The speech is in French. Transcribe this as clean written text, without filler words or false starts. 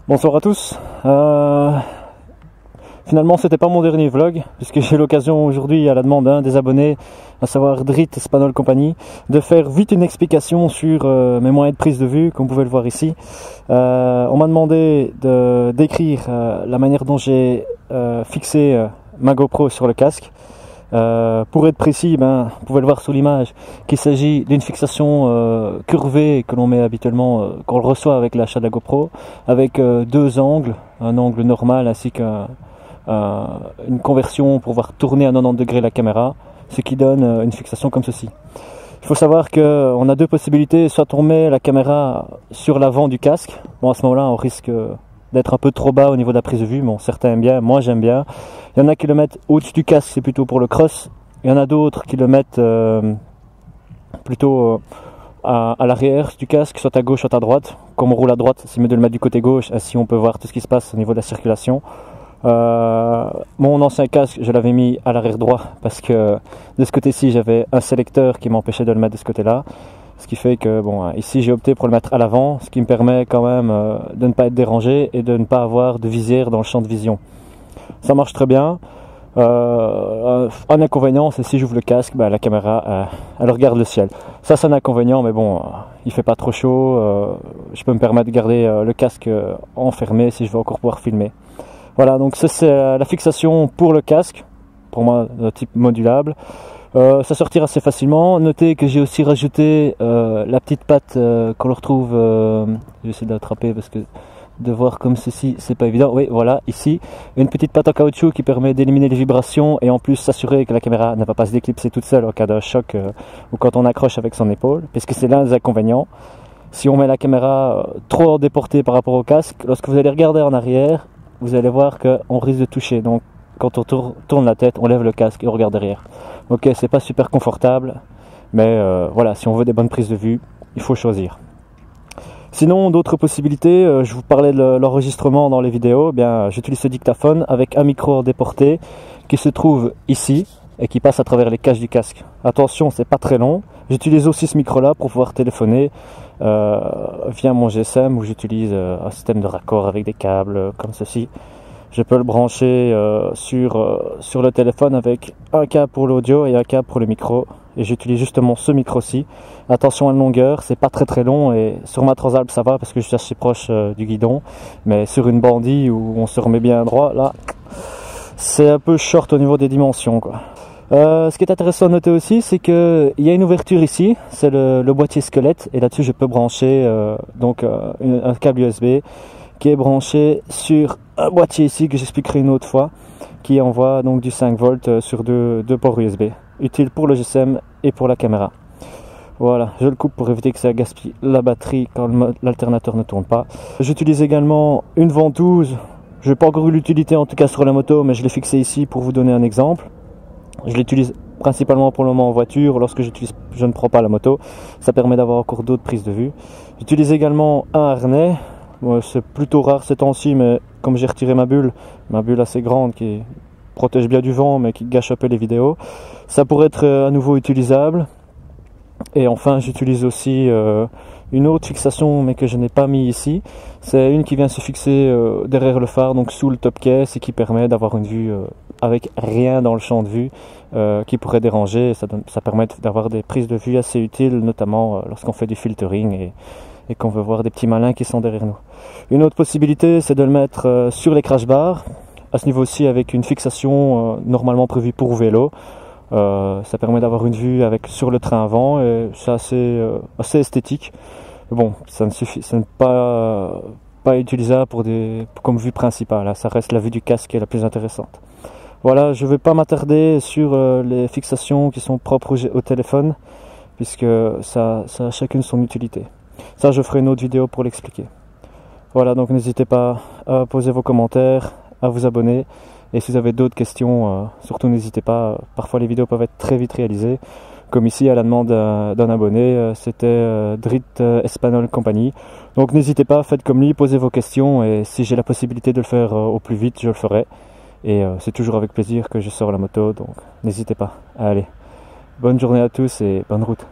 Bonsoir à tous. Finalement, c'était pas mon dernier vlog, puisque j'ai eu l'occasion aujourd'hui, à la demande d'un des abonnés, à savoir Drit Espanol Compagnie, de faire vite une explication sur mes moyens de prise de vue, comme vous pouvez le voir ici. On m'a demandé de décrire la manière dont j'ai fixé ma GoPro sur le casque. Pour être précis, vous pouvez le voir sous l'image, qu'il s'agit d'une fixation curvée que l'on met habituellement, qu'on le reçoit avec l'achat de la GoPro, avec deux angles, un angle normal ainsi qu'une conversion pour pouvoir tourner à 90 degrés la caméra, ce qui donne une fixation comme ceci. Il faut savoir qu'on a deux possibilités, soit on met la caméra sur l'avant du casque, bon à ce moment-là on risque d'être un peu trop bas au niveau de la prise de vue, bon certains aiment bien, moi j'aime bien. Il y en a qui le mettent au-dessus du casque, c'est plutôt pour le cross. Il y en a d'autres qui le mettent plutôt à l'arrière du casque, soit à gauche, soit à droite. Comme on roule à droite, c'est mieux de le mettre du côté gauche, ainsi on peut voir tout ce qui se passe au niveau de la circulation. Mon ancien casque, je l'avais mis à l'arrière droit, parce que de ce côté-ci, j'avais un sélecteur qui m'empêchait de le mettre de ce côté-là. Ce qui fait que, bon, ici j'ai opté pour le mettre à l'avant, ce qui me permet quand même de ne pas être dérangé et de ne pas avoir de visière dans le champ de vision. Ça marche très bien. Un inconvénient, c'est si j'ouvre le casque, la caméra elle regarde le ciel. Ça c'est un inconvénient, mais bon, il fait pas trop chaud. Je peux me permettre de garder le casque enfermé si je veux encore pouvoir filmer. Voilà, donc ça c'est la fixation pour le casque, pour moi de type modulable. Ça sortira assez facilement. Notez que j'ai aussi rajouté la petite patte qu'on le retrouve. Je vais essayer d'attraper parce que de voir comme ceci, c'est pas évident. Oui, voilà, ici, une petite patte en caoutchouc qui permet d'éliminer les vibrations et en plus s'assurer que la caméra ne va pas se déclipser toute seule en cas d'un choc ou quand on accroche avec son épaule, puisque c'est l'un des inconvénients. Si on met la caméra trop déportée par rapport au casque, lorsque vous allez regarder en arrière, vous allez voir qu'on risque de toucher. Donc, quand on tourne la tête, on lève le casque et on regarde derrière. Ok, c'est pas super confortable, mais voilà, si on veut des bonnes prises de vue, il faut choisir. Sinon, d'autres possibilités, je vous parlais de l'enregistrement dans les vidéos, j'utilise ce dictaphone avec un micro déporté qui se trouve ici et qui passe à travers les caches du casque. Attention, c'est pas très long. J'utilise aussi ce micro-là pour pouvoir téléphoner via mon GSM, où j'utilise un système de raccord avec des câbles comme ceci. Je peux le brancher sur le téléphone avec un câble pour l'audio et un câble pour le micro. Et j'utilise justement ce micro-ci. Attention à la longueur, c'est pas très long et sur ma Transalp ça va parce que je suis assez proche du guidon. Mais sur une bandit où on se remet bien droit, là, c'est un peu short au niveau des dimensions, quoi. Ce qui est intéressant à noter aussi, c'est qu'il y a une ouverture ici, c'est le boîtier squelette, et là-dessus je peux brancher un câble USB qui est branché sur un boîtier ici que j'expliquerai une autre fois, qui envoie donc du 5 volts sur deux ports USB, utile pour le GSM et pour la caméra. Voilà, je le coupe pour éviter que ça gaspille la batterie quand l'alternateur ne tourne pas. J'utilise également une ventouse, je n'ai pas encore eu l'utilité en tout cas sur la moto, mais je l'ai fixée ici pour vous donner un exemple. Je l'utilise principalement pour le moment en voiture, lorsque je ne prends pas la moto, ça permet d'avoir encore d'autres prises de vue. J'utilise également un harnais. C'est plutôt rare ces temps-ci, mais comme j'ai retiré ma bulle assez grande qui protège bien du vent mais qui gâche un peu les vidéos, ça pourrait être à nouveau utilisable. Et enfin j'utilise aussi une autre fixation mais que je n'ai pas mis ici. C'est une qui vient se fixer derrière le phare, donc sous le top case, et qui permet d'avoir une vue avec rien dans le champ de vue qui pourrait déranger. Ça permet d'avoir des prises de vue assez utiles, notamment lorsqu'on fait du filtering et qu'on veut voir des petits malins qui sont derrière nous. Une autre possibilité, c'est de le mettre sur les crash bars, à ce niveau-ci avec une fixation normalement prévue pour vélo. Ça permet d'avoir une vue sur le train avant, et c'est assez esthétique. Bon, ça n'est pas utilisable comme vue principale, hein. Ça reste la vue du casque qui est la plus intéressante. Voilà, je ne vais pas m'attarder sur les fixations qui sont propres au téléphone, puisque ça a chacune son utilité. Ça, je ferai une autre vidéo pour l'expliquer. Voilà, donc n'hésitez pas à poser vos commentaires, à vous abonner. Et si vous avez d'autres questions, surtout n'hésitez pas. Parfois les vidéos peuvent être très vite réalisées. Comme ici, à la demande d'un abonné, c'était Drit Espanol Compagnie. Donc n'hésitez pas, faites comme lui, posez vos questions. Et si j'ai la possibilité de le faire au plus vite, je le ferai. Et c'est toujours avec plaisir que je sors la moto, donc n'hésitez pas. Allez, bonne journée à tous et bonne route.